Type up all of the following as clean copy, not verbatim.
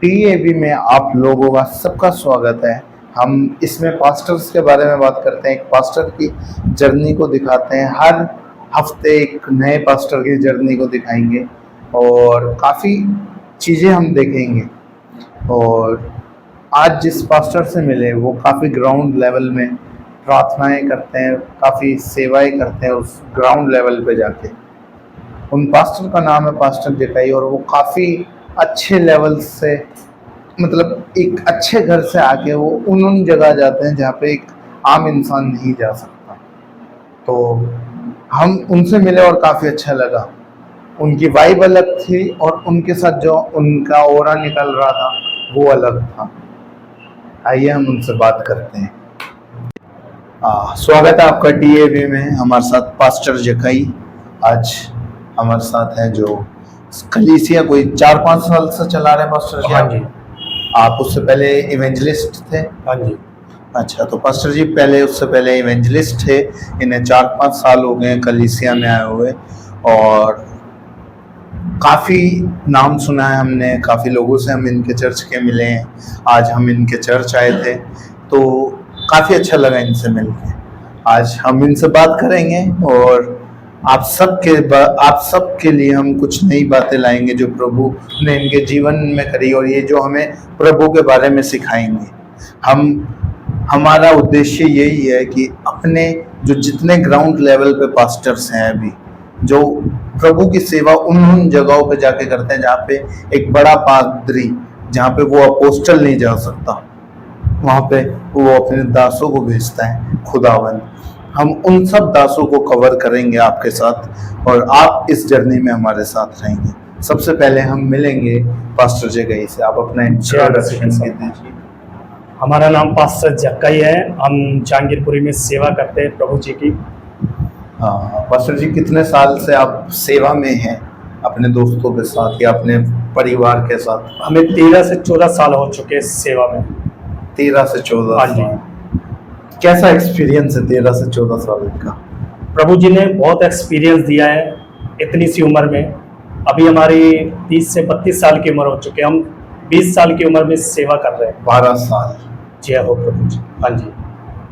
टीएबी में आप लोगों का सबका स्वागत है। हम इसमें पास्टर्स के बारे में बात करते हैं, एक पास्टर की जर्नी को दिखाते हैं। हर हफ्ते एक नए पास्टर की जर्नी को दिखाएंगे और काफ़ी चीज़ें हम देखेंगे। और आज जिस पास्टर से मिले वो काफ़ी ग्राउंड लेवल में प्रार्थनाएं करते हैं, काफ़ी सेवाएं करते हैं उस ग्राउंड लेवल पे जाके। उन पास्टर का नाम है पास्टर जकाई और वो काफ़ी अच्छे लेवल से, मतलब एक अच्छे घर से आके वो उन जगह जाते हैं जहाँ पे एक आम इंसान नहीं जा सकता। तो हम उनसे मिले और काफ़ी अच्छा लगा। उनकी वाइब अलग थी और उनके साथ जो उनका ऑरा निकल रहा था वो अलग था। आइए हम उनसे बात करते हैं। स्वागत है आपका टीएबी में। हमारे साथ पास्टर जकाई आज हमारे साथ हैं, जो कलीसिया कोई 4-5 साल से चला रहे हैं। पास्टर जी, हाँ जी। आप उससे पहले इवेंजलिस्ट थे? हाँ जी। अच्छा, तो पास्टर जी उससे पहले इवेंजलिस्ट थे। इन्हें 4-5 साल हो गए कलीसिया में आए हुए और काफ़ी नाम सुना है हमने, काफ़ी लोगों से हम इनके चर्च के मिले हैं। आज हम इनके चर्च आए थे तो काफ़ी अच्छा लगा इनसे मिलकर। आज हम इनसे बात करेंगे और आप सबके लिए हम कुछ नई बातें लाएंगे जो प्रभु ने इनके जीवन में करी और ये जो हमें प्रभु के बारे में सिखाएंगे। हमारा उद्देश्य यही है कि अपने जो जितने ग्राउंड लेवल पे पास्टर्स हैं अभी, जो प्रभु की सेवा उन जगहों पे जाके करते हैं जहाँ पे एक बड़ा पादरी, जहाँ पे वो अपोस्टल नहीं जा सकता, वहाँ पे वो अपने दासों को भेजता है खुदावन। हम उन सब दासों को कवर करेंगे आपके साथ और आप इस जर्नी में हमारे साथ रहेंगे। सबसे पहले हम मिलेंगे पास्टर जकाई से। आप अपना इंट्रोडक्शन दीजिए। हमारा नाम पास्टर जकाई है। हम जहांगीरपुरी में सेवा करते हैं प्रभु जी की। हाँ पास्टर जी, कितने साल से आप सेवा में हैं अपने दोस्तों के साथ या अपने परिवार के साथ? हमें 13 से 14 साल हो चुके हैं सेवा में। 13 से 14 हाँ जी। साल। कैसा एक्सपीरियंस है 13 से 14 साल का? प्रभु जी ने बहुत एक्सपीरियंस दिया है इतनी सी उम्र में। अभी हमारी 30 से 32 साल की उम्र हो चुकी है। हम 20 साल की उम्र में सेवा कर रहे हैं। 12 साल। जय हो प्रभु जी। हाँ जी।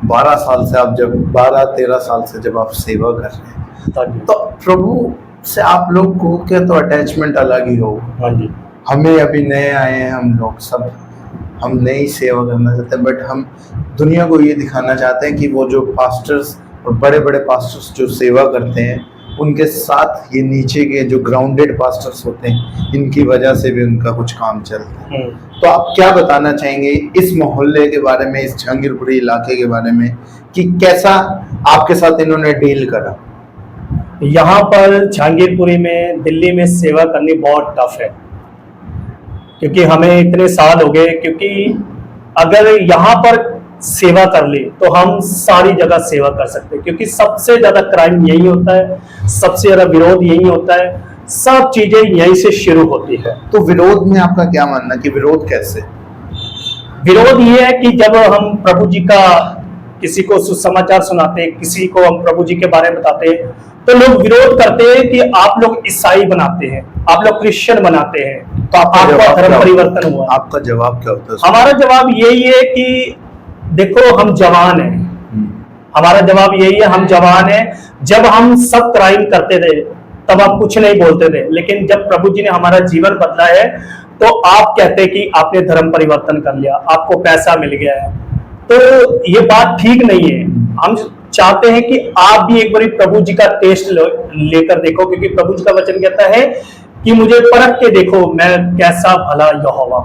12 साल से आप जब 12-13 साल से जब आप सेवा कर रहे हैं तो प्रभु से आप लोग को के तो अटैचमेंट अलग ही हो। हाँ जी। हमें अभी नए आए हैं, हम लोग सब हम नई सेवा करना चाहते हैं, बट हम दुनिया को ये दिखाना चाहते हैं कि वो जो पास्टर्स और बड़े बड़े पास्टर्स जो सेवा करते हैं उनके साथ ये नीचे के जो ग्राउंडेड पास्टर्स होते हैं इनकी वजह से भी उनका कुछ काम चलता है। तो आप क्या बताना चाहेंगे इस मोहल्ले के बारे में, इस जहांगीरपुरी इलाके के बारे में, कि कैसा आपके साथ इन्होंने डील करा? यहाँ पर जहांगीरपुरी में, दिल्ली में सेवा करनी बहुत टफ है क्योंकि हमें इतने साल हो गए। क्योंकि अगर यहाँ पर सेवा कर ली तो हम सारी जगह सेवा कर सकते हैं, क्योंकि सबसे ज्यादा क्राइम यही होता है, सबसे ज्यादा विरोध यही होता है, सब चीजें यहीं से शुरू होती है। तो विरोध में आपका क्या मानना कि विरोध कैसे? विरोध ये है कि जब हम प्रभु जी का किसी को सुसमाचार सुनाते हैं, किसी को हम प्रभु जी के बारे में बताते हैं, तो लोग विरोध करते हैं कि आप लोग ईसाई बनाते हैं, आप लोग क्रिश्चियन बनाते हैं, तो आपका धर्म परिवर्तन हुआ। आपका जवाब क्या होता है? हमारा जवाब यही है कि देखो, हम जवान हैं। हमारा जवाब यही है, हम जवान हैं। जब हम सब क्राइम करते थे तब आप कुछ नहीं बोलते थे, लेकिन जब प्रभु जी ने हमारा जीवन बदला है तो आप कहते हैं कि आपने धर्म परिवर्तन कर लिया, आपको पैसा मिल गया है। तो ये बात ठीक नहीं है। हम चाहते हैं कि आप भी एक बार प्रभु जी का टेस्ट लेकर देखो, क्योंकि प्रभु जी का वचन कहता है कि मुझे परख के देखो मैं कैसा भला यहोवा।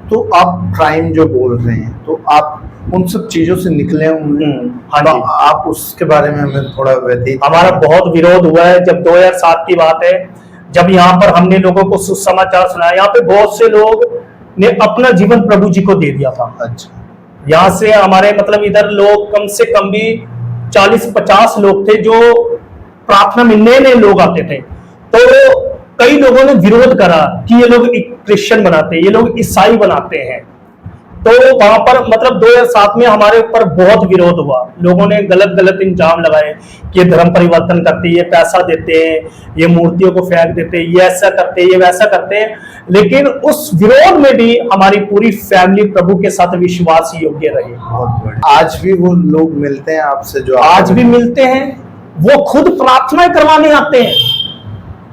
तो आप क्राइम जो बोल रहे हैं तो आप उन सब चीजों से निकले होंगे। हाँ तो जी। आप उसके बारे में हमें थोड़ा व्यतीत। हमारा बहुत विरोध हुआ है। जब 2007 की बात है, जब यहाँ पर हमने लोगों को सुसमाचार सुनाया, यहाँ पे बहुत से लोग ने अपना जीवन प्रभु जी को दे दिया था। अच्छा। यहाँ से हमारे मतलब इधर लोग कम से कम भी 40-50 लोग थे जो प्रार्थना में नए नए लोग आते थे। तो कई लोगों ने विरोध करा कि ये लोग क्रिश्चियन बनाते हैं, ये लोग ईसाई बनाते हैं। तो वहां पर मतलब 2007 में हमारे ऊपर बहुत विरोध हुआ, लोगों ने गलत गलत इल्जाम लगाए कि ये धर्म परिवर्तन करते हैं, ये पैसा देते हैं, ये मूर्तियों को फेंक देते हैं, ये ऐसा करते हैं, ये वैसा करते हैं। लेकिन उस विरोध में भी हमारी पूरी फैमिली प्रभु के साथ विश्वास योग्य रही। बहुत बढ़िया। आज भी वो लोग मिलते हैं आपसे जो आज भी मिलते हैं, वो खुद प्रार्थना करवाने आते हैं।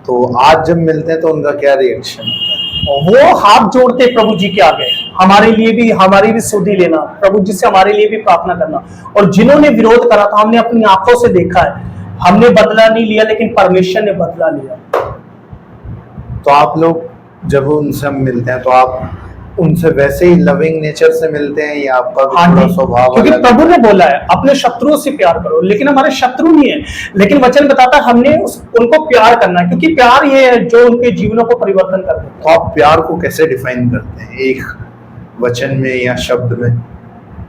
तो आज जब मिलते हैं तो उनका क्या रिएक्शन होता है? वो हाथ जोड़ते प्रभु जी के आगे, हमारे लिए भी, हमारी भी सुधि लेना, प्रभु जी से हमारे लिए भी प्रार्थना करना। और जिन्होंने विरोध करा था हमने अपनी आंखों से देखा है, हमने बदला नहीं लिया लेकिन परमेश्वर ने बदला लिया। तो आप लोग जब उनसे हम मिलते हैं तो आप उनसे वैसे ही लविंग नेचर से मिलते हैं या आपका भी हाँ थोड़ा जी, स्वभाव क्योंकि अलग प्रभु ने बोला है अपने शत्रुओं से प्यार करो, लेकिन हमारे शत्रु नहीं है, लेकिन वचन बताता है हमने उनको प्यार करना है, क्योंकि प्यार ये है जो उनके जीवनों को परिवर्तन कर देता है। तो आप प्यार को कैसे डिफाइन करते हैं, एक वचन में या शब्द में?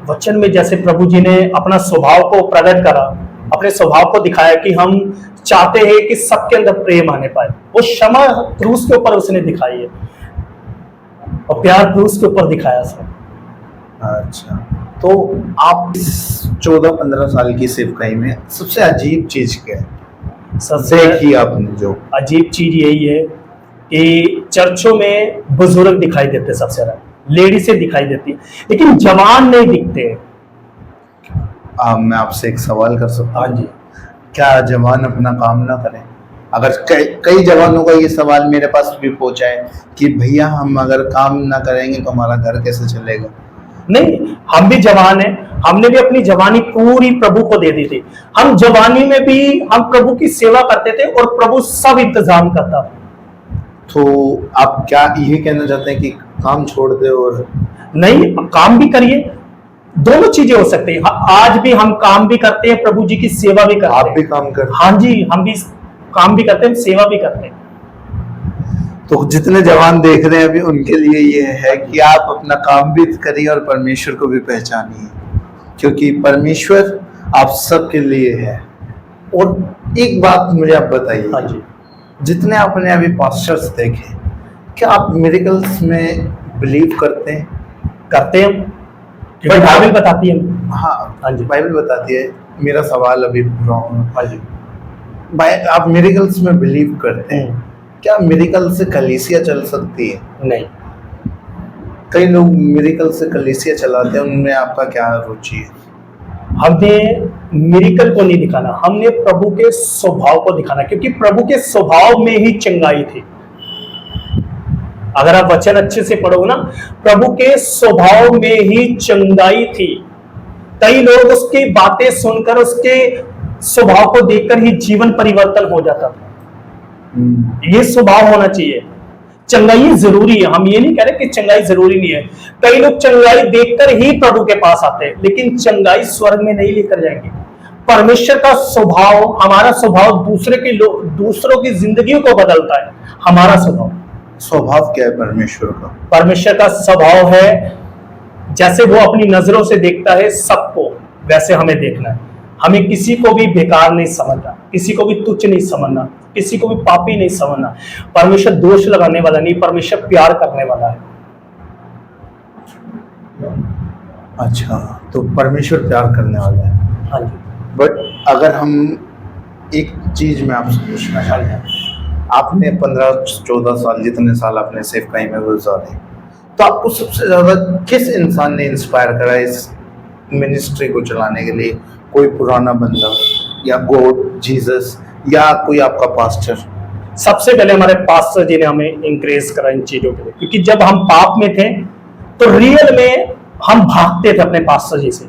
वचन में जैसे प्रभु जी ने अपना स्वभाव को प्रकट करा, अपने स्वभाव को दिखाया कि हम चाहते हैं कि सबके अंदर प्रेम आने पाए, वो क्षमा क्रूस के ऊपर उसने दिखाई है और प्यार क्रूस के ऊपर दिखाया सर। अच्छा, तो आप इस 14-15 साल की सेवकाई में सबसे अजीब चीज क्या है सबसे देखी आपने? जो अजीब चीज यही है कि चर्चों में बुजुर्ग दिखाई देते, सबसे ज्यादा लेडीसें दिखाई देती, लेकिन जवान नहीं दिखते। मैं आपसे एक सवाल कर सकता हाँ हूँ? जी, क्या जवान अपना काम ना करें? अगर कई जवानों का ये सवाल मेरे पास भी पहुंचा है कि भैया हम अगर काम ना करेंगे तो हमारा घर कैसे चलेगा? नहीं, हम भी जवान हैं, हमने भी अपनी जवानी पूरी प्रभु को दे दी थी। हम जवानी में भी हम प्रभु की सेवा करते थे और प्रभु सब इंतजाम करता था। तो आप क्या ये कहना चाहते हैं कि काम छोड़ दे? और नहीं, काम भी करिए, दोनों चीजें हो सकती है। आज भी हम काम भी करते हैं, प्रभु जी की सेवा भी करते आप हैं। भी काम करते हाँ जी, हम भी काम भी करते हैं, सेवा भी करते हैं। हैं? तो जितने जवान देख रहे हैं अभी उनके लिए ये है कि आप अपना काम भी करिए और परमेश्वर को भी पहचानिए, क्योंकि परमेश्वर आप सबके लिए है। और एक बात मुझे आप बताइए, हाँ जी, जितने आपने अभी पास्टर्स देखे, क्या आप मिरेकल्स में बिलीव करते हैं? करते हैं, क्योंकि बाइबल बताती है। हाँ हाँ जी, बाइबल बताती है। मेरा सवाल अभी रॉन्ग, हाँ जी, आप मिरेकल्स में बिलीव करते हैं, क्या मिरेकल से कलीसिया चल सकती है? नहीं, कई लोग मिरेकल से कलीसिया चलाते हैं, उनमें आपका क्या रुचि है? हमने मिरेकल को नहीं दिखाना, हमने प्रभु के स्वभाव को दिखाना, क्योंकि प्रभु के स्वभाव में ही चंगाई थी। अगर आप वचन अच्छे से पढ़ो ना, प्रभु के स्वभाव में ही चंगाई थी। कई लोग उसकी बातें सुनकर, उसके स्वभाव को देखकर ही जीवन परिवर्तन हो जाता था। ये स्वभाव होना चाहिए। चंगाई जरूरी है, हम ये नहीं कह रहे कि चंगाई जरूरी नहीं है। कई लोग चंगाई देखकर ही प्रभु के पास आते हैं, लेकिन चंगाई स्वर्ग में नहीं लेकर जाएंगे। परमेश्वर का स्वभाव, हमारा स्वभाव दूसरों की जिंदगी को बदलता है। हमारा स्वभाव क्या है परमेश्वर का? परमेश्वर का स्वभाव है, जैसे वो अपनी नजरों से देखता है सबको, वैसे हमें देखना है। हमें किसी को भी बेकार नहीं समझना, किसी को भी तुच्छ नहीं समझना, किसी को भी पापी नहीं समझना। परमेश्वर दोष लगाने वाला नहीं, परमेश्वर प्यार करने वाला है। अच्छा, तो परमेश्वर प्यार करने वाला है। हाँ जी, बट अगर हम एक चीज में आपसे पूछना चाहते हैं, आपने 15-14 साल, जितने साल आपने सेवकाई में गुजारे, तो आपको सबसे ज्यादा किस इंसान ने इंस्पायर करा इस मिनिस्ट्री को चलाने के लिए? कोई पुराना बंदा या गॉड, जीसस, या कोई आपका पास्टर? सबसे पहले हमारे पास्टर जी ने हमें इंकरेज करा इन चीजों के लिए, क्योंकि जब हम पाप में थे तो रियल में हम भागते थे अपने पास्टर जी से,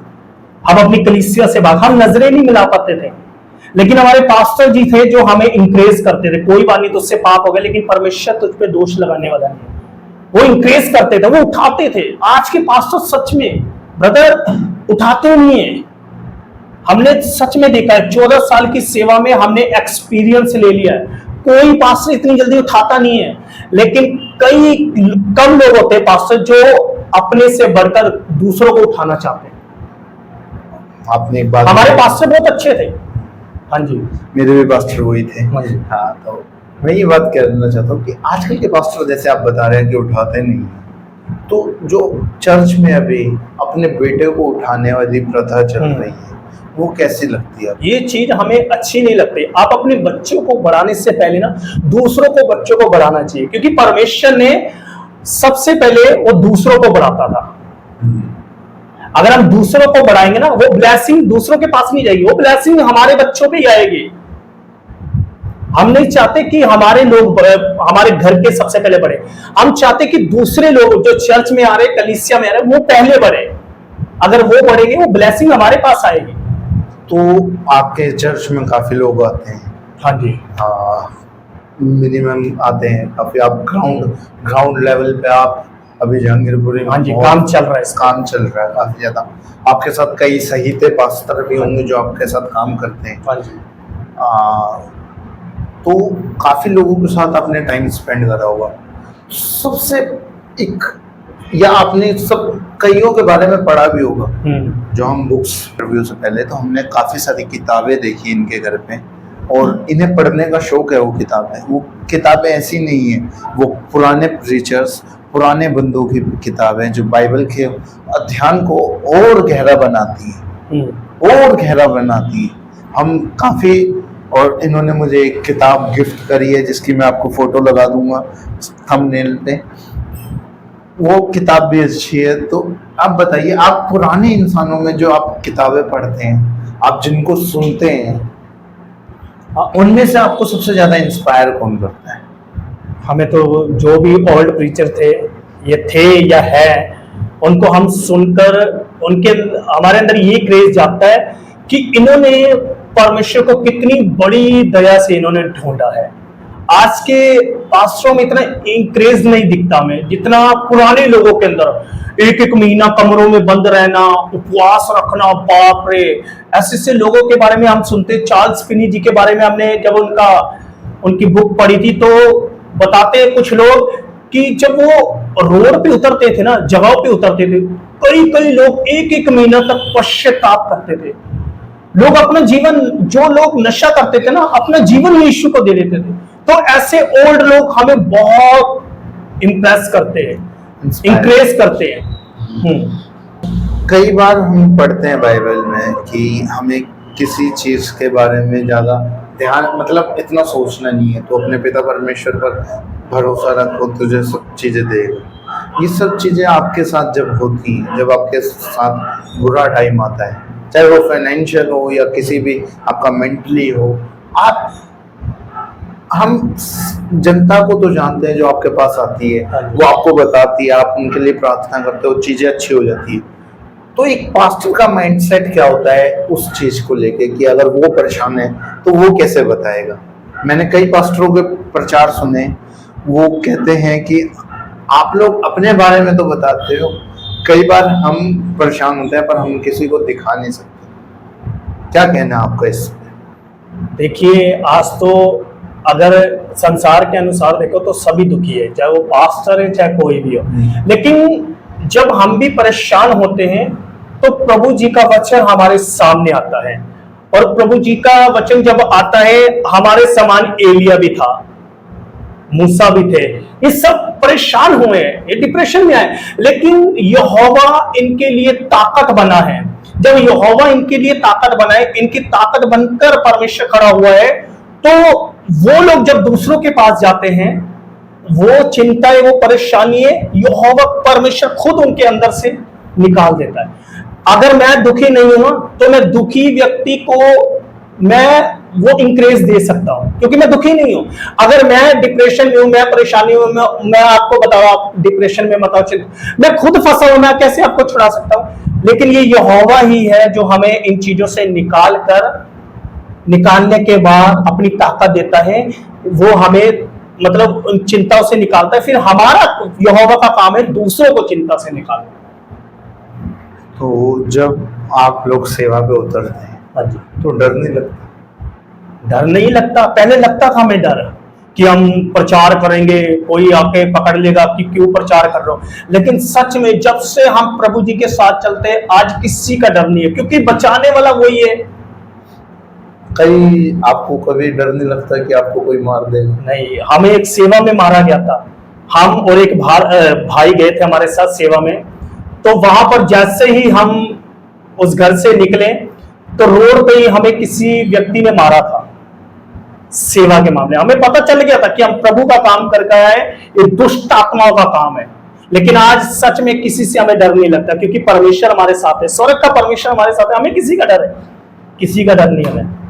हम अपनी कलीसिया से हम नजरें नहीं मिला पाते थे। लेकिन हमारे पास्टर जी थे जो हमें इंकरेज करते थे, कोई बात नहीं, तुझसे पाप हो गया, लेकिन परमेश्वर तुझ पे दोष लगाने वाला नहीं। वो इंकरेज करते थे, वो उठाते थे। आज के पास्टर सच में ब्रदर उठाते नहीं है। हमने सच में देखा है, 14 साल की सेवा में हमने एक्सपीरियंस ले लिया है। कोई पास्टर इतनी जल्दी उठाता नहीं है, लेकिन कई कम लोग होते हैं पास्टर जो अपने से बढ़कर दूसरों को उठाना चाहते हैं। आपने एक बात, हमारे पास्टर बहुत अच्छे थे। हाँ जी, मेरे भी पास्टर वही थे। हाँ जी, हाँ, तो मैं ये बात कहना चाहता हूँ कि आजकल के पास्टर, जैसे आप बता रहे हैं कि उठाते नहीं हैं, तो जो चर्च में अभी अपने बेटे को उठाने वाली प्रथा चल रही है, वो कैसी लगती है? ये चीज हमें अच्छी नहीं लगती। आप अपने बच्चों को बढ़ाने से पहले ना दूसरों को बच्चों को बढ़ाना चाहिए, क्योंकि परमेश्वर ने सबसे पहले वो दूसरों को बढ़ाता था। अगर हम दूसरों को बढ़ाएंगे ना, वो ब्लेसिंग दूसरों के पास नहीं जाएगी, वो ब्लेसिंग हमारे बच्चों पे ही आएगी। हम नहीं चाहते कि हमारे लोग हमारे घर के सबसे पहले बढ़े, हम चाहते कि दूसरे लोग जो चर्च में आ रहे, कलीसिया में आ रहे, वो पहले बढ़े। अगर वो बढ़ेंगे, वो ब्लेसिंग हमारे पास आएगी। तो आपके चर्च में काफी लोग आते हैं? हाँ जी, मिनिमम आते हैं काफी। आप ग्राउंड लेवल पे आप अभी जहांगीरपुरी में हाँ जी, बहुत काम चल रहा है इसका। काम चल रहा है काफी ज्यादा। आपके साथ कई सहीते पास्टर भी होंगे जो आपके साथ काम करते हैं। हाँ जी, तो काफी लोगों के साथ आपने टाइम स्पेंड करा होगा। सबसे एक, या आपने सब कईयों के बारे में पढ़ा भी होगा। जो हम बुक्स रिव्यू से पहले तो हमने काफी सारी किताबें देखी इनके घर पे, और इन्हें पढ़ने का शौक है। वो किताबें ऐसी नहीं है, वो पुराने प्रीचर्स, पुराने बंदों की किताबें जो बाइबल के अध्ययन को और गहरा बनाती है। हम काफी, और इन्होंने मुझे एक किताब गिफ्ट करी है जिसकी मैं आपको फोटो लगा दूंगा थंबनेल पे। वो किताब भी अच्छी है। तो आप बताइए, आप पुराने इंसानों में जो आप किताबें पढ़ते हैं, आप जिनको सुनते हैं, उनमें से आपको सबसे ज्यादा इंस्पायर कौन करता है? हमें तो जो भी ओल्ड प्रीचर थे, ये थे या है, उनको हम सुनकर उनके हमारे अंदर ये क्रेज जागता है कि इन्होंने परमेश्वर को कितनी बड़ी दया से इन्होंने ढूंढा है। आज के पास्टरों में इतना क्रेज नहीं दिखता हमें जितना पुराने लोगों के अंदर। एक एक महीना कमरों में बंद रहना, उपवास रखना, बाप रे, ऐसे लोगों के बारे में हम सुनते। चार्ल्स फिनी जी के बारे में हमने जब उनकी बुक पढ़ी थी, तो बताते कुछ लोग कि जब वो रोड पे उतरते थे ना, जगह पे उतरते थे, कई लोग एक एक महीना तक पश्चाताप करते थे। लोग अपना जीवन, जो लोग नशा करते थे ना, अपना जीवन यीशु को दे देते थे। तो ऐसे ओल्ड लोग हमें बहुत इम्प्रेस करते हैं, इंक्रेज करते हैं। कई बार हम पढ़ते हैं बाइबल में कि हमें किसी चीज के बारे में ज्यादा ध्यान, मतलब इतना सोचना नहीं है, तो अपने पिता परमेश्वर पर भरोसा रखो, तुझे सब चीजें देगा। ये सब चीजें आपके साथ जब होती हैं, जब आपके साथ बुरा टाइम आता है, चाहे वो फाइनेंशियल हो या किसी भी आपका मेंटली हो, हम जनता को तो जानते हैं जो आपके पास आती है, वो आपको बताती है, आप उनके लिए प्रार्थना करते हो, चीजें अच्छी हो जाती है। तो एक पास्टर का माइंडसेट क्या होता है उस चीज को लेके कि अगर वो परेशान है तो वो कैसे बताएगा? मैंने कई पास्टरों के प्रचार सुने, वो कहते हैं कि आप लोग अपने बारे में तो बताते हो, कई बार हम परेशान होते हैं पर हम किसी को दिखा नहीं सकते। क्या कहना है आपका इस? देखिए, आज तो अगर संसार के अनुसार देखो तो सभी दुखी है, चाहे वो पास्टर है चाहे कोई भी हो। लेकिन जब हम भी परेशान होते हैं तो प्रभु जी का वचन हमारे सामने आता है, और प्रभु जी का वचन जब आता है, हमारे समान एलिया भी था, मूसा भी थे, ये सब परेशान हुए हैं, ये डिप्रेशन में आए, लेकिन यहोवा इनके लिए ताकत बना है। जब यहोवा इनके लिए ताकत बना है, इनकी ताकत बनकर परमेश्वर खड़ा हुआ है, तो वो लोग जब दूसरों के पास जाते हैं, वो चिंता है, वो परेशानी है, यहोवा परमेश्वर खुद उनके अंदर से निकाल देता है। अगर मैं दुखी नहीं हूं तो मैं दुखी व्यक्ति को मैं वो इंक्रेज दे सकता हूं, क्योंकि मैं दुखी नहीं हूं। अगर मैं डिप्रेशन में हूं, मैं परेशानी हूं, मैं आपको बताओ, आप डिप्रेशन में मत आओ, मैं खुद फंसा हूं, मैं कैसे आपको छुड़ा सकता हूं? लेकिन ये यहोवा ही है जो हमें इन चीजों से निकालने के बाद अपनी ताकत देता है। वो हमें मतलब उन चिंताओं से निकालता है, फिर हमारा यहोवा का काम है दूसरों को चिंता से निकालना। तो जब आप लोग सेवा पे उतरते हैं, हाँ जी, तो डर नहीं लगता? डर नहीं लगता। पहले लगता था हमें डर कि हम प्रचार करेंगे, कोई आके पकड़ लेगा कि क्यों प्रचार कर रहे हो। लेकिन सच में जब से हम प्रभु जी के साथ चलते हैं, आज किसी का डर नहीं है, क्योंकि बचाने वाला वही है। आपको कभी डर नहीं लगता कि आपको कोई मार देगा? नहीं, हमें एक सेवा में मारा गया था, हम और एक भाई गए थे हमारे साथ सेवा में। तो वहां पर जैसे ही हम उस घर से निकले तो रोड पे ही हमें किसी व्यक्ति ने मारा था। सेवा के मामले हमें पता चल गया था कि हम प्रभु का काम करके आए, ये दुष्ट आत्माओं का काम है। लेकिन आज सच में किसी से हमें डर नहीं लगता, क्योंकि परमेश्वर हमारे साथ है, स्वर्ग का परमेश्वर हमारे साथ है। हमें किसी का डर है? किसी का डर नहीं हमें।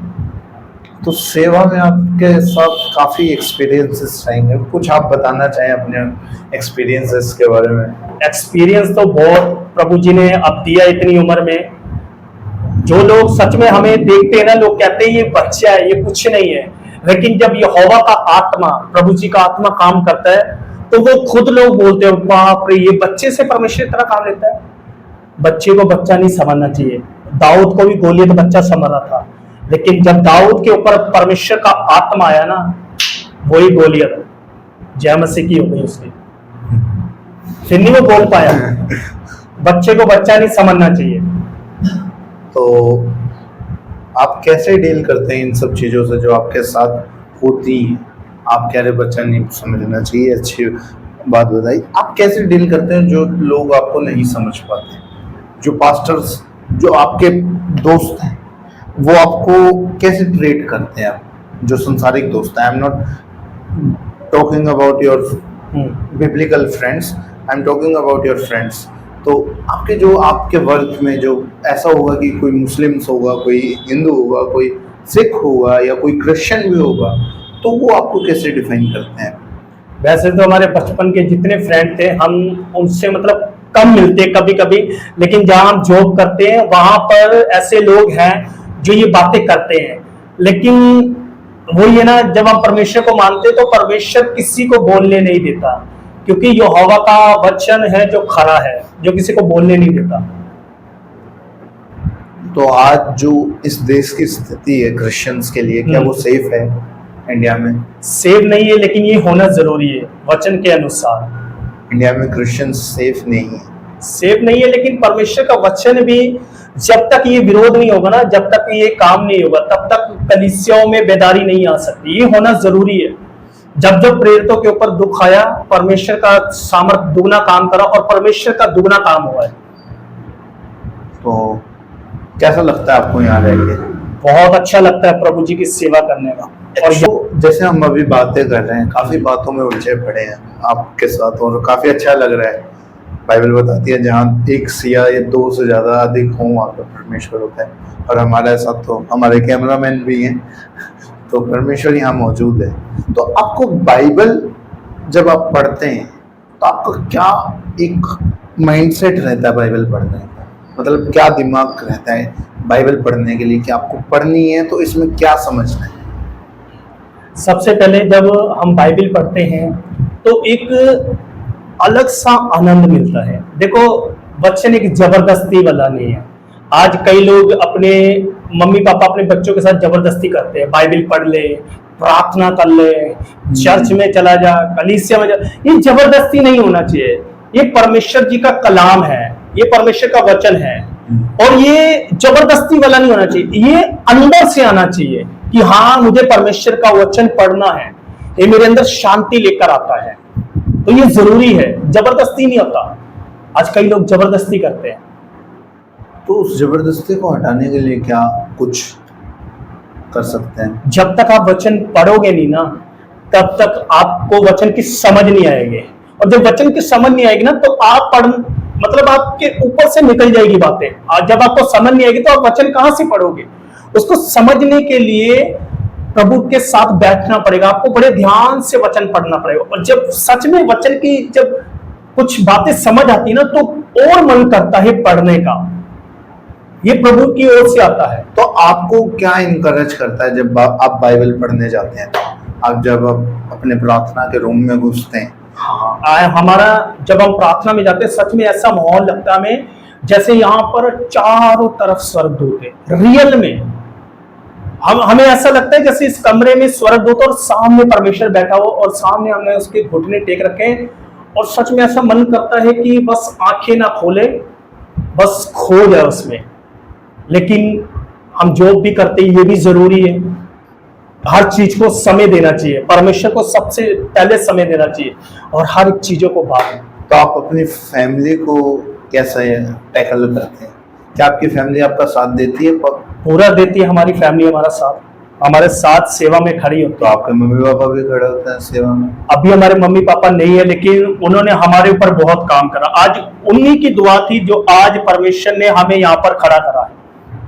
तो सेवा में आपके साथ काफी एक्सपीरियंसेस रहेंगे, कुछ आप बताना चाहें अपने एक्सपीरियंसेस के बारे में? एक्सपीरियंस तो बहुत प्रभु जी ने अब दिया इतनी उम्र में। जो लोग सच में हमें देखते हैं ना, लोग कहते हैं ये बच्चा है, ये कुछ नहीं है। लेकिन जब यहोवा का आत्मा, प्रभु जी का आत्मा काम करता है तो वो खुद लोग बोलते हैं बाप रे, ये बच्चे से परमेश्वर इतना काम लेता है। बच्चे को बच्चा नहीं समझना चाहिए। दाऊद को भी गोलियत बच्चा समझ रहा था, लेकिन जब दाऊद के ऊपर परमेश्वर का आत्मा आया ना, वही गोलियत जय मसीह की हो गई उसकी, फिर नहीं वो बोल पाया। बच्चे को बच्चा नहीं समझना चाहिए। तो आप कैसे डील करते हैं इन सब चीज़ों से जो आपके साथ होती हैं? आप कह रहे बच्चा नहीं समझना चाहिए, अच्छी बात बताई। आप कैसे डील करते हैं जो लोग आपको नहीं समझ पाते, जो पास्टर्स, जो आपके दोस्त हैं, वो आपको कैसे ट्रीट करते हैं? आप जो संसारिक दोस्त हैं, I am not talking about your biblical friends, I am talking about your friends. तो आपके जो आपके वर्ग में जो ऐसा होगा कि कोई मुस्लिम्स होगा, कोई हिंदू होगा, कोई सिख होगा या कोई क्रिश्चियन भी होगा, तो वो आपको कैसे डिफाइन करते हैं? वैसे तो हमारे बचपन के जितने फ्रेंड थे, हम उनसे मतलब कम मिलते कभी कभी, लेकिन जहाँ हम जॉब करते हैं वहां पर ऐसे लोग हैं जो ये बातें करते हैं। लेकिन वही है ना, जब हम परमेश्वर को मानते हैं तो परमेश्वर किसी को बोलने नहीं देता, क्योंकि यहोवा का वचन है जो खड़ा है, जो किसी को बोलने नहीं देता। तो आज जो इस देश की स्थिति है क्रिश्चियंस के लिए, क्या वो सेफ है इंडिया में? सेफ नहीं है, लेकिन ये होना जरूरी है वचन के अनुसार। इंडिया में क्रिश्चियंस सेफ नहीं है? सेफ नहीं है, लेकिन परमेश्वर का वचन भी जब तक ये विरोध नहीं होगा ना, जब तक ये काम नहीं होगा, तब तक कलीसियाओं में बेदारी नहीं आ सकती। ये होना जरूरी है। जब जब प्रेरितों के ऊपर दुख आया, परमेश्वर का सामर्थ दुगना काम करा और परमेश्वर का दुगना काम हुआ है। तो कैसा लगता है आपको यहाँ रह के? बहुत अच्छा लगता है प्रभु जी की सेवा करने का। और तो जैसे हम अभी बातें कर रहे हैं, काफी बातों में उलझे पड़े हैं आपके साथ, और काफी अच्छा लग रहा है। बाइबल बताती है जहाँ एक सिया या दो से ज्यादा अधिक हों, वहाँ पर परमेश्वर होता है। और हमारे साथ तो हमारे कैमरामैन भी हैं, तो परमेश्वर यहाँ मौजूद है। तो आपको बाइबल जब आप पढ़ते हैं तो आपका क्या एक माइंडसेट रहता है बाइबल पढ़ने का? मतलब क्या दिमाग रहता है बाइबल पढ़ने के लिए कि आपको पढ़नी है तो इसमें क्या समझना है? सबसे पहले जब हम बाइबल पढ़ते हैं तो एक अलग सा आनंद मिलता है। देखो, वचन एक जबरदस्ती वाला नहीं है। आज कई लोग अपने मम्मी पापा अपने बच्चों के साथ जबरदस्ती करते हैं, बाइबल पढ़ ले, प्रार्थना कर ले, चर्च में चला जा, कलीसिया में जा। ये जबरदस्ती नहीं होना चाहिए। ये परमेश्वर जी का कलाम है, ये परमेश्वर का वचन है, और ये जबरदस्ती वाला नहीं होना चाहिए। ये अंदर से आना चाहिए कि हाँ, मुझे परमेश्वर का वचन पढ़ना है, ये मेरे अंदर शांति लेकर आता है। तो ये जरूरी है, जबरदस्ती नहीं होता। आज कई लोग जबरदस्ती करते हैं। तो उस जबरदस्ती को हटाने के लिए क्या कुछ कर सकते हैं? जब तक आप वचन पढ़ोगे नहीं ना, तब तक आपको वचन की समझ नहीं आएगी। और जब वचन की समझ नहीं आएगी ना, तो आप मतलब आपके ऊपर से निकल जाएगी बातें। और जब आपको समझ नहीं आएगी तो आप वचन कहां से पढ़ोगे? उसको समझने के लिए प्रभु के साथ बैठना पड़ेगा, आपको बड़े ध्यान से वचन पढ़ना पड़ेगा। और जब सच में वचन की जब कुछ बातें समझ आती ना, तो और मन करता है पढ़ने का। ये प्रभु की ओर से आता है। तो आपको क्या इनकरेज करता है जब आप बाइबल पढ़ने जाते हैं? आप जब आप अपने प्रार्थना के रूम में घुसते हैं, हमारा जब हम प्रार्थना में जाते हैं, सच में ऐसा माहौल लगता है हमें जैसे यहाँ पर चारों तरफ स्वर्गदूत है। रियल में हमें ऐसा लगता है जैसे इस कमरे में स्वर्गदूत और सामने परमेश्वर बैठा हो, और सामने हमने उसके घुटने टेक रखे हैं। और सच में ऐसा मन करता है कि बस आंखें ना खोले, बस खो जाए उसमें। लेकिन हम जॉब भी करते हैं, ये भी जरूरी है। हर चीज को समय देना चाहिए, परमेश्वर को सबसे पहले समय देना चाहिए और हर चीजों को बाद में। तो आप अपनी फैमिली को कैसे टैकल करते हैं? क्या आपकी फैमिली आपका साथ देती है? पूरा देती है हमारी फैमिली, हमारे साथ सेवा में खड़ी होती तो है। आपके मम्मी पापा भी खड़े होते हैं सेवा में? अभी हमारे मम्मी पापा नहीं है, लेकिन उन्होंने हमारे ऊपर बहुत काम करा। आज उन्हीं की दुआ थी जो आज परमेश्वर ने हमें यहाँ पर खड़ा करा है।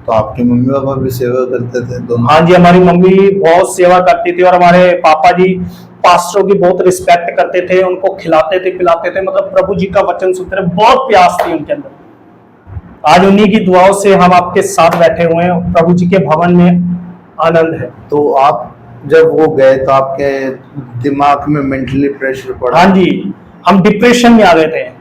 तो आपके मम्मी पापा भी सेवा करते थे दोनों? हाँ जी, हमारी मम्मी बहुत सेवा करती थी और हमारे पापा जी पास्टरों की बहुत रिस्पेक्ट करते थे, उनको खिलाते थे पिलाते थे, मतलब प्रभु जी का वचन सुनते रहे, बहुत प्यास थी उनके अंदर। आज उन्हीं की दुआओं से हम आपके साथ बैठे हुए हैं, प्रभु जी के भवन में आनंद है। तो आप जब वो गए तो आपके दिमाग में मेंटली प्रेशर पड़ा? हाँ जी, हम डिप्रेशन में आ गए थे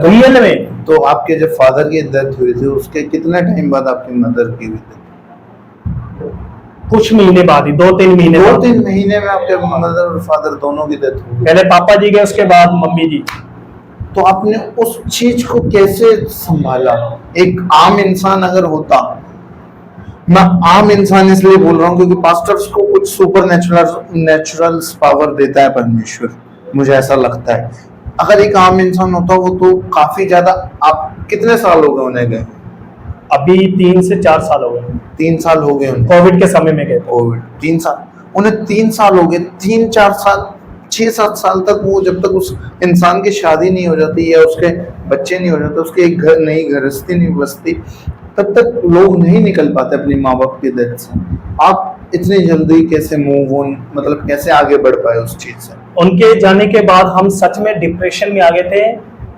रियल में। तो आपके जब फादर की डेथ हुई थी उसके कितने टाइम बाद आपकी मदर की हुई थी? कुछ महीने बाद ही, 2-3 महीने बाद। 2-3 महीने में आपके मदर और फादर दोनों की डेथ हो गई? पहले पापा जी गए, उसके बाद मम्मी जी। तो आपने उस चीज को कैसे संभाला? एक आम इंसान अगर होता, मैं आम इंसान इसलिए बोल रहा हूँ क्योंकि पास्टर्स को कुछ सुपर नेचुरल पावर देता है परमेश्वर, मुझे ऐसा लगता है। अगर एक आम इंसान होता वो तो काफी ज्यादा। आप कितने साल हो गए उन्हें गए? अभी 3 से 4 साल हो गए। 3 साल हो गए उन्हें? कोविड के समय में गए थे। कोविड 3 साल, उन्हें 3 साल हो गए। 3-4 साल, 6-7 साल तक वो, जब तक उस इंसान की शादी नहीं हो जाती या उसके बच्चे नहीं हो जाते, उसके एक घर नई गृहस्थी नहीं बसती, तब तक लोग नहीं निकल पाते अपनी माँ बाप की डेथ से। आप इतनी जल्दी कैसे मूव ऑन, मतलब कैसे आगे बढ़ पाए उस चीज से? उनके जाने के बाद हम सच में डिप्रेशन में आ गए थे।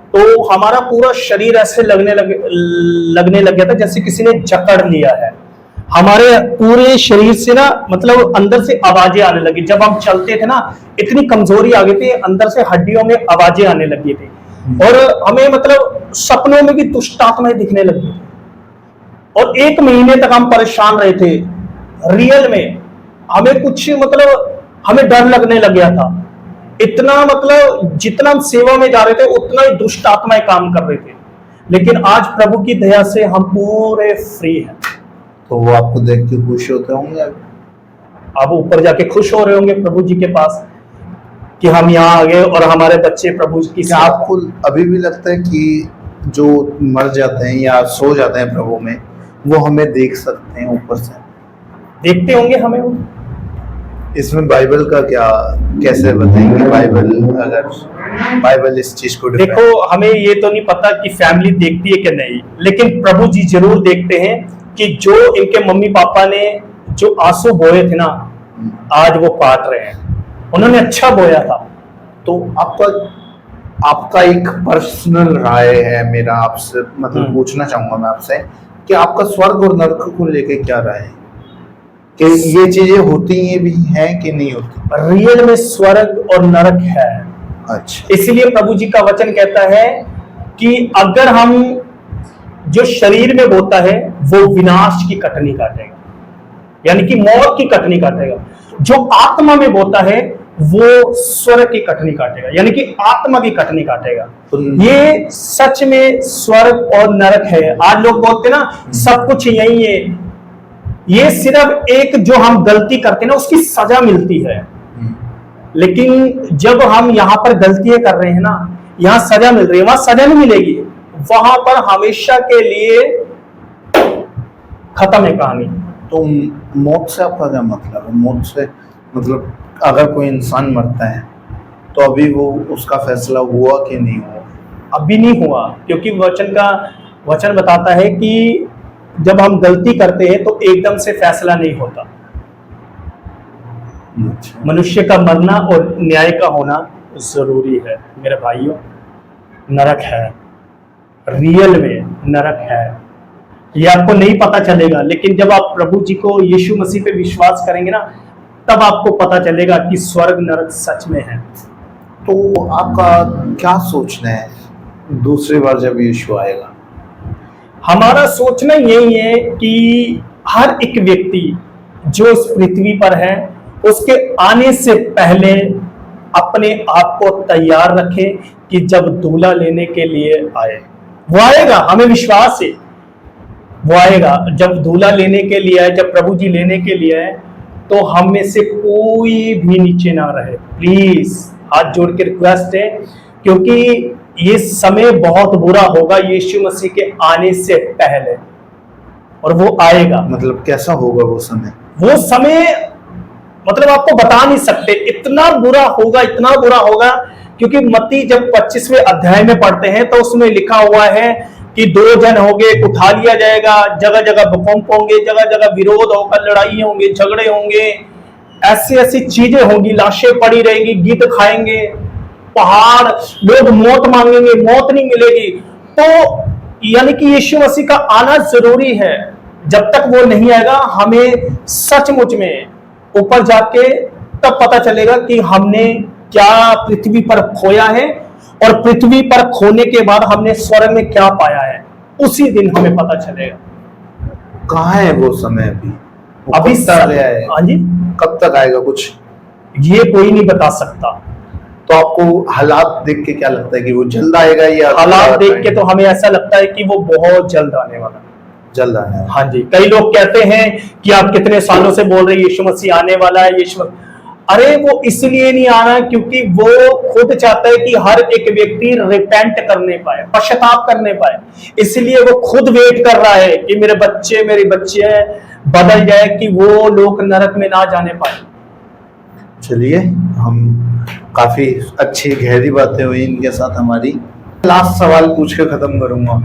तो हमारा पूरा शरीर ऐसे लगने लग गया था जैसे किसी ने जकड़ लिया है। हमारे पूरे शरीर से ना, मतलब अंदर से आवाजें आने लगी। जब हम चलते थे ना, इतनी कमजोरी आ गई थी, अंदर से हड्डियों में आवाजें आने लगी थी और हमें मतलब सपनों में भी दुष्ट आत्माएं दिखने लगी। और 1 महीने तक हम परेशान रहे थे रियल में। हमें कुछ मतलब हमें डर लगने लग गया था इतना, मतलब जितना हम सेवा में जा रहे थे उतना ही दुष्ट आत्माएं काम कर रहे थे। लेकिन आज प्रभु की दया से हम पूरे फ्री हैं। तो वो आपको देख के खुश होते होंगे? अब ऊपर जाके खुश हो रहे होंगे प्रभु जी के पास कि हम यहाँ आ गए और हमारे बच्चे प्रभु की। क्या आपको अभी भी लगता है कि जो मर जाते हैं या सो जाते हैं प्रभु में, वो हमें देख सकते हैं ऊपर से? देखते होंगे हमें वो। इसमें बाइबल का क्या, कैसे बताएंगे बाइबल इस चीज को देखो, हमें ये तो नहीं पता कि फैमिली देखती है कि नहीं, लेकिन प्रभु जी जरूर देखते हैं कि जो इनके मम्मी पापा ने जो आंसू बोए थे ना, आज वो काट रहे हैं। उन्होंने अच्छा बोया था। तो आपका एक पर्सनल राय है मेरा आपसे, मतलब पूछना चाहूंगा मैं आपसे कि आपका स्वर्ग और नरक को लेके क्या राय है? कि ये चीजें होती ये भी हैं कि नहीं होती? रियल में स्वर्ग और नरक है। अच्छा। इसलिए प्रभु जी का वचन कहता है कि अगर हम जो शरीर में बोता है वो विनाश की कटनी काटेगा, यानी कि मौत की कटनी काटेगा। जो आत्मा में बोता है वो स्वर्ग की कटनी काटेगा, यानी कि आत्मा की कटनी काटेगा। ये सच में स्वर्ग और नरक है। आज लोग बोलते ना सब कुछ यही है, ये सिर्फ एक जो हम गलती करते हैं ना उसकी सजा मिलती है। लेकिन जब हम यहां पर गलतियां कर रहे हैं ना, यहां सजा मिल रही है, वहां सजा नहीं मिलेगी, वहां पर हमेशा के लिए खत्म है कहानी। तो मौत से आपका क्या मतलब है? मौत से मतलब अगर कोई इंसान मरता है तो अभी वो उसका फैसला हुआ कि नहीं हुआ? अभी नहीं हुआ, क्योंकि वचन बताता है कि जब हम गलती करते हैं तो एकदम से फैसला नहीं होता। अच्छा। मनुष्य का मरना और न्याय का होना जरूरी है मेरे भाइयों। नरक है, रियल में नरक है। ये आपको नहीं पता चलेगा, लेकिन जब आप प्रभु जी को, यीशु मसीह पे विश्वास करेंगे ना, तब आपको पता चलेगा कि स्वर्ग नरक सच में है। तो आपका क्या सोचना है दूसरी बार जब यीशु आएगा? हमारा सोचना यही है कि हर एक व्यक्ति जो इस पृथ्वी पर है उसके आने से पहले अपने आप को तैयार रखे कि जब दूल्हा लेने के लिए आए, वो आएगा, हमें विश्वास है वो आएगा। जब दूल्हा लेने के लिए आए, जब प्रभु जी लेने के लिए आए, तो हम में से कोई भी नीचे ना रहे, प्लीज हाथ जोड़ के रिक्वेस्ट है, क्योंकि ये समय बहुत बुरा होगा यीशु मसीह के आने से पहले, और वो आएगा। मतलब कैसा होगा वो समय? वो समय मतलब आपको बता नहीं सकते, इतना बुरा होगा, इतना बुरा होगा, क्योंकि मत्ती जब 25वें अध्याय में पढ़ते हैं तो उसमें लिखा हुआ है कि 2 जन होंगे, उठा लिया जाएगा, जगह जगह भूकंप होंगे, जगह जगह विरोध होकर लड़ाई होंगे, झगड़े होंगे, ऐसी ऐसी चीजें होंगी, लाशें पड़ी रहेंगी, गिद्ध खाएंगे, पहाड़, लोग मौत मांगेंगे, मौत नहीं मिलेगी। तो यानी कि यीशु मसीह का आना जरूरी है। जब तक वो नहीं आएगा, हमें सचमुच में ऊपर जाके तब पता चलेगा कि हमने क्या पृथ्वी पर खोया है, और पृथ्वी पर खोने के बाद हमने स्वर्ग में क्या पाया है, उसी दिन हमें पता चलेगा। कहाँ है वो समय अभी? वो अभी कब तक आया है? हाँ जी, कब तक आएगा कुछ? ये कोई नहीं बता सकता। तो आपको हालात देख के क्या लगता है कि वो जल्द आएगा या हालात देख के तो हमें ऐसा लगता है कि वो बहुत जल्द आने वाला है। जल्द आने वाला? हाँ जी, कई लोग कहते हैं कि आप कितने सालों से बोल रहे हैं यीशु मसीह आने वाला है, अरे वो इसलिए नहीं आ रहा है क्योंकि वो खुद चाहता है कि हर एक व्यक्ति रिपेंट करने पाए, पश्चाताप करने पाए, इसलिए वो खुद वेट कर रहा है कि मेरे बच्चे, मेरी बच्चे बदल जाए, कि वो लोग नरक में ना जाने पाए। चलिए, हम काफी अच्छी गहरी बातें हुई इनके साथ हमारी। लास्ट सवाल पूछ के खत्म करूंगा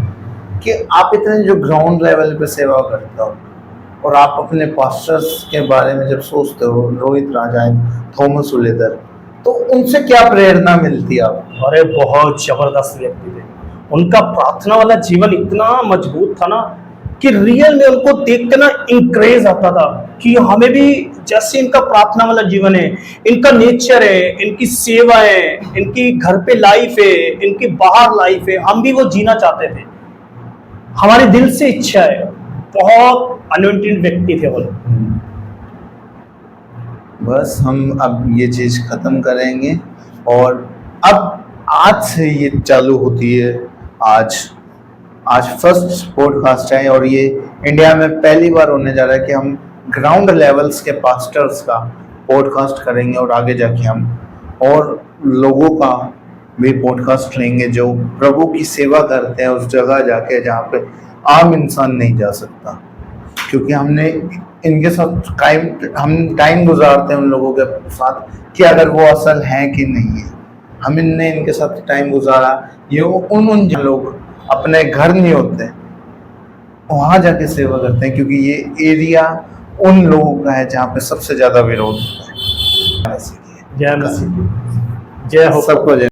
कि आप इतने जो ग्राउंड लेवल पे सेवा करते हो, और आप अपने पास्टर्स के बारे में जब सोचते हो, रोहित राजायन, थॉमस उलेदर, तो उनसे क्या प्रेरणा मिलती है आपको? अरे बहुत जबरदस्त व्यक्ति थे, उनका प्रार्थना वाला जीवन इतना मजबूत था ना कि रियल में उनको देख के ना इंक्रेज आता था कि हमें भी जैसे इनका प्रार्थना वाला जीवन है, इनका नेचर है, इनकी सेवा है, इनकी घर पे लाइफ है, इनकी बाहर लाइफ है, हम भी वो जीना चाहते थे। हमारे दिल से इच्छा है। बहुत अनोइंटेड व्यक्ति थे वो लोग। बस हम अब ये चीज खत्म करेंगे, और अब आज से ये चालू होती है। आज फर्स्ट पॉडकास्ट है, और ये इंडिया में पहली बार होने जा रहा है कि हम ग्राउंड लेवल्स के पास्टर्स का पॉडकास्ट करेंगे, और आगे जाके हम और लोगों का भी पॉडकास्ट लेंगे जो प्रभु की सेवा करते हैं उस जगह जाके जहाँ पे आम इंसान नहीं जा सकता। क्योंकि हमने इनके साथ हम टाइम गुजारते हैं उन लोगों के साथ कि अगर वो असल हैं कि नहीं है। हम इनके साथ टाइम गुजारा, ये उन लोग अपने घर नहीं होते, वहाँ जाके सेवा करते हैं, क्योंकि ये एरिया उन लोगों का है जहाँ पे सबसे ज्यादा विरोध होता है। जय मसीह, जय हो सबको जय।